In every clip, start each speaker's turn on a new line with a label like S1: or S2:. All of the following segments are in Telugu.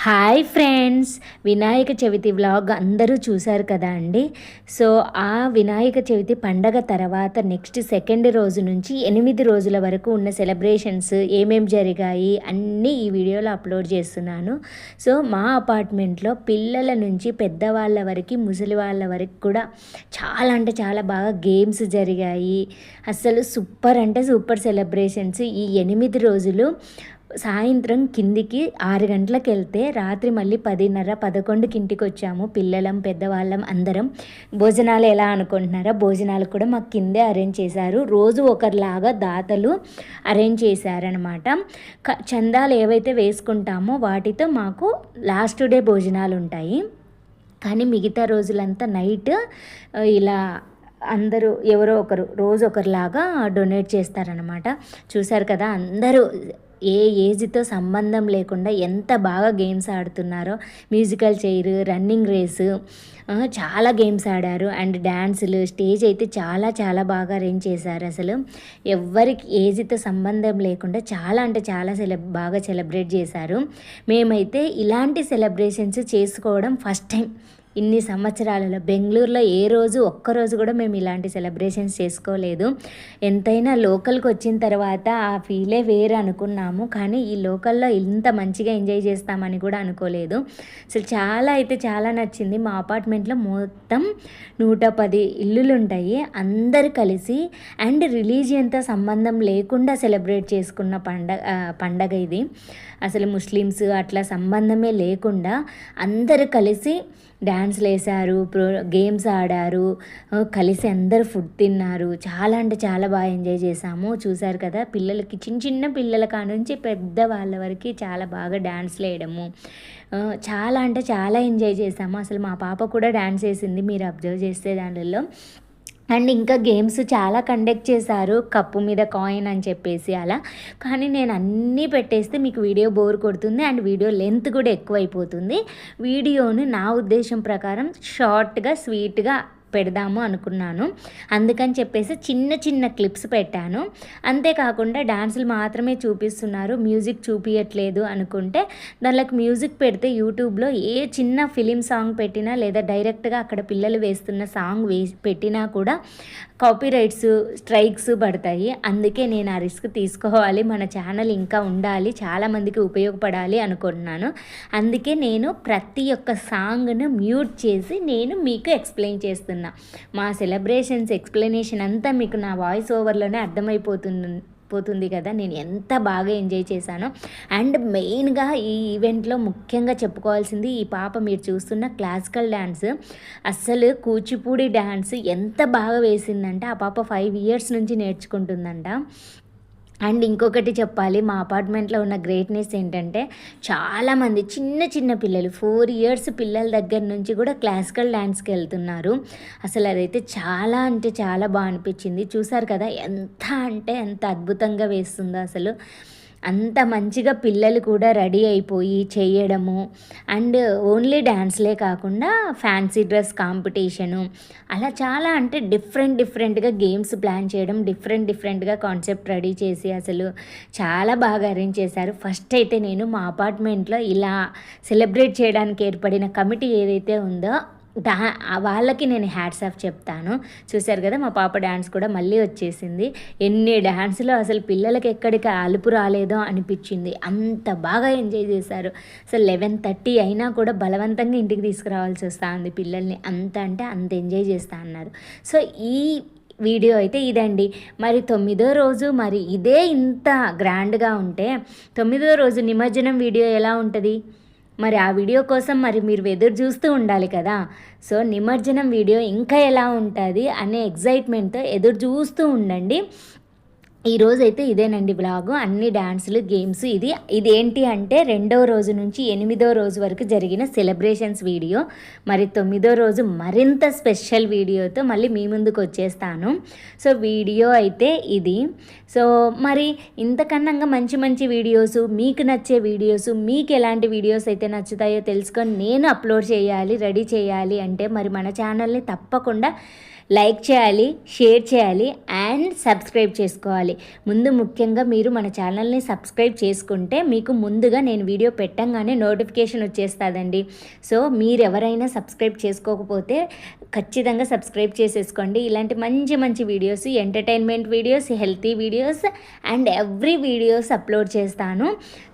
S1: Hi friends, Vinayaka Chavithi vlog అందరూ చూశారు కదా అండి. సో ఆ వినాయక చవితి పండగ తర్వాత నెక్స్ట్ సెకండ్ రోజు నుంచి 8 రోజుల వరకు ఉన్న సెలబ్రేషన్స్ ఏమేమి జరిగాయి అన్నీ ఈ వీడియోలో అప్లోడ్ చేస్తున్నాను. సో మా అపార్ట్మెంట్లో పిల్లల నుంచి పెద్దవాళ్ళ వరకు ముసలి వాళ్ళ వరకు కూడా చాలా అంటే చాలా బాగా గేమ్స్ జరిగాయి. అసలు సూపర్ అంటే సూపర్ సెలబ్రేషన్స్. ఈ 8 రోజులు సాయంత్రం కిందికి 6 గంటలకు వెళ్తే రాత్రి మళ్ళీ 10:30, 11కి ఇంటికి వచ్చాము. పిల్లలం పెద్దవాళ్ళం అందరం. భోజనాలు ఎలా అనుకుంటున్నారా? భోజనాలు కూడా మాకు కిందే అరేంజ్ చేశారు. రోజు ఒకరిలాగా దాతలు అరేంజ్ చేశారనమాట. చందాలు ఏవైతే వేసుకుంటామో వాటితో మాకు లాస్ట్ డే భోజనాలు ఉంటాయి. కానీ మిగతా రోజులంతా నైట్ ఇలా అందరూ ఎవరో ఒకరు రోజు ఒకరిలాగా డొనేట్ చేస్తారనమాట. చూశారు కదా, అందరూ ఏ ఏజ్తో సంబంధం లేకుండా ఎంత బాగా గేమ్స్ ఆడుతున్నారో. మ్యూజికల్ చైర్, రన్నింగ్ రేసు, చాలా గేమ్స్ ఆడారు. అండ్ డ్యాన్సులు, స్టేజ్ అయితే చాలా చాలా బాగా అరేంజ్ చేశారు. అసలు ఎవరికి ఏజ్తో సంబంధం లేకుండా చాలా అంటే చాలా బాగా సెలబ్రేట్ చేశారు. మేమైతే ఇలాంటి సెలబ్రేషన్స్ చేసుకోవడం ఫస్ట్ టైం ఇన్ని సంవత్సరాలలో. బెంగళూరులో ఒక్కరోజు కూడా మేము ఇలాంటి సెలబ్రేషన్స్ చేసుకోలేదు. ఎంతైనా లోకల్కి వచ్చిన తర్వాత ఆ ఫీలే వేరే అనుకున్నాము, కానీ ఈ లోకల్లో ఇంత మంచిగా ఎంజాయ్ చేస్తామని కూడా అనుకోలేదు. అసలు చాలా అయితే చాలా నచ్చింది. మా అపార్ట్మెంట్లో మొత్తం 110 ఇల్లులు ఉంటాయి. అందరు కలిసి అండ్ రిలీజియన్తో సంబంధం లేకుండా సెలబ్రేట్ చేసుకున్న పండగ ఇది. అసలు ముస్లిమ్స్ అట్లా సంబంధమే లేకుండా అందరూ కలిసి డ్యాన్స్లు వేశారు, గేమ్స్ ఆడారు, కలిసి అందరు ఫుడ్ తిన్నారు. చాలా అంటే చాలా బాగా ఎంజాయ్ చేసాము. చూశారు కదా, పిల్లలకి చిన్న పిల్లల కానుంచి పెద్ద వాళ్ళ వరకు చాలా బాగా డ్యాన్స్లు వేయడము, చాలా అంటే చాలా ఎంజాయ్ చేసాము. అసలు మా పాప కూడా డ్యాన్స్ వేసింది, మీరు అబ్జర్వ్ చేస్తే దానిలో. అండ్ ఇంకా గేమ్స్ చాలా కండక్ట్ చేశారు, కప్పు మీద కాయిన్ అని చెప్పేసి అలా. కానీ నేను అన్నీ పెట్టేస్తే మీకు వీడియో బోర్ కొడుతుంది అండ్ వీడియో లెంత్ కూడా ఎక్కువైపోతుంది. వీడియోని నా ఉద్దేశం ప్రకారం షార్ట్గా స్వీట్గా పెడదాము అనుకున్నాను. అందుకని చెప్పేసి చిన్న క్లిప్స్ పెట్టాను. అంతేకాకుండా డాన్సులు మాత్రమే చూపిస్తున్నారు, మ్యూజిక్ చూపించట్లేదు అనుకుంటే దానికి మ్యూజిక్ పెడితే యూట్యూబ్లో ఏ చిన్న ఫిలిం సాంగ్ పెట్టినా లేదా డైరెక్ట్గా అక్కడ పిల్లలు వేస్తున్న సాంగ్ పెట్టినా కూడా కాపీరైట్స్, స్ట్రైక్స్ పడతాయి. అందుకే నేను ఆ రిస్క్ తీసుకోవాలి, మన ఛానల్ ఇంకా ఉండాలి, చాలామందికి ఉపయోగపడాలి అనుకుంటున్నాను. అందుకే నేను ప్రతి ఒక్క సాంగ్ను మ్యూట్ చేసి నేను మీకు ఎక్స్ప్లెయిన్ చేస్తున్నాను. మా సెలబ్రేషన్స్ ఎక్స్ప్లెనేషన్ అంతా మీకు నా వాయిస్ ఓవర్లోనే అర్థమైపోతుంది కదా నేను ఎంత బాగా ఎంజాయ్ చేశానో. అండ్ మెయిన్గా ఈ ఈవెంట్లో ముఖ్యంగా చెప్పుకోవాల్సింది, ఈ పాప మీరు చూస్తున్న క్లాసికల్ డ్యాన్స్, అస్సలు కూచిపూడి డ్యాన్స్ ఎంత బాగా వేసిందంటే ఆ పాప 5 years నుంచి నేర్చుకుంటుందంట. అండ్ ఇంకొకటి చెప్పాలి, మా అపార్ట్మెంట్లో ఉన్న గ్రేట్నెస్ ఏంటంటే చాలామంది చిన్న పిల్లలు 4 years పిల్లల దగ్గర నుంచి కూడా క్లాసికల్ డ్యాన్స్కి వెళ్తున్నారు. అసలు అదైతే చాలా అంటే చాలా బాగా అనిపించింది. చూసారు కదా ఎంత అంటే ఎంత అద్భుతంగా వేస్తుందో. అసలు అంత మంచిగా పిల్లలు కూడా రెడీ అయిపోయి చేయడము. అండ్ ఓన్లీ డ్యాన్స్లే కాకుండా ఫ్యాన్సీ డ్రెస్ కాంపిటీషను, అలా చాలా అంటే డిఫరెంట్గా గేమ్స్ ప్లాన్ చేయడం, డిఫరెంట్గా కాన్సెప్ట్ రెడీ చేసి అసలు చాలా బాగా అరేంజ్ చేశారు. ఫస్ట్ అయితే నేను మా అపార్ట్మెంట్లో ఇలా సెలబ్రేట్ చేయడానికి ఏర్పడిన కమిటీ ఏదైతే ఉందో వాళ్ళకి నేను హ్యాట్స్ ఆఫ్ చెప్తాను. చూశారు కదా, మా పాప డ్యాన్స్ కూడా మళ్ళీ వచ్చేసింది. ఎన్ని డ్యాన్స్లో అసలు పిల్లలకి ఎక్కడికి అలుపు రాలేదో అనిపించింది. అంత బాగా ఎంజాయ్ చేశారు. అసలు 11:30 అయినా కూడా బలవంతంగా ఇంటికి తీసుకురావాల్సి వస్తుంది పిల్లల్ని. అంత అంటే అంత ఎంజాయ్ చేస్తా అన్నారు. సో ఈ వీడియో అయితే ఇదండి. మరి 9వ రోజు మరి ఇదే ఇంత గ్రాండ్గా ఉంటే 9వ రోజు నిమజ్జనం వీడియో ఎలా ఉంటుంది? మరి ఆ వీడియో కోసం మరి మీరు ఎదురు చూస్తూ ఉండాలి కదా. సో నిమజ్జనం వీడియో ఇంకా ఎలా ఉంటుంది అనే ఎగ్జైట్మెంట్తో ఎదురు చూస్తూ ఉండండి. ఈరోజైతే ఇదేనండి వ్లాగు, అన్ని డ్యాన్సులు, గేమ్స్. ఇదేంటి అంటే 2వ రోజు నుంచి 8వ రోజు వరకు జరిగిన సెలబ్రేషన్స్ వీడియో. మరి 9వ రోజు మరింత స్పెషల్ వీడియోతో మళ్ళీ మీ ముందుకు వచ్చేస్తాను. సో వీడియో అయితే ఇది. సో మరి ఇంతకన్నా మంచి వీడియోస్, మీకు నచ్చే వీడియోస్, మీకు ఎలాంటి వీడియోస్ అయితే నచ్చుతాయో తెలుసుకొని నేను అప్లోడ్ చేయాలి, రెడీ చేయాలి అంటే మరి మన ఛానల్ని తప్పకుండా లైక్ చేయాలి, షేర్ చేయాలి అండ్ సబ్స్క్రైబ్ చేసుకోవాలి. చేసుకోవాలి. ముందు ముఖ్యంగా మీరు మన ఛానల్ని సబ్స్క్రైబ్ చేసుకుంటే మీకు ముందుగా నేను వీడియో పెట్టంగానే నోటిఫికేషన్ వచ్చేస్తుందండి. సో మీరు ఎవరైనా సబ్స్క్రైబ్ చేసుకోకపోతే ఖచ్చితంగా సబ్స్క్రైబ్ చేసేసుకోండి. ఇలాంటి మంచి మంచి videos, entertainment videos, healthy videos and every videos upload చేస్తాను.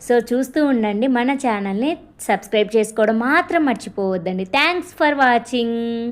S1: సో చూస్తూ ఉండండి. మన ఛానల్ని సబ్స్క్రైబ్ చేసుకోవడం మాత్రం మర్చిపోవద్దండి. Thanks for watching.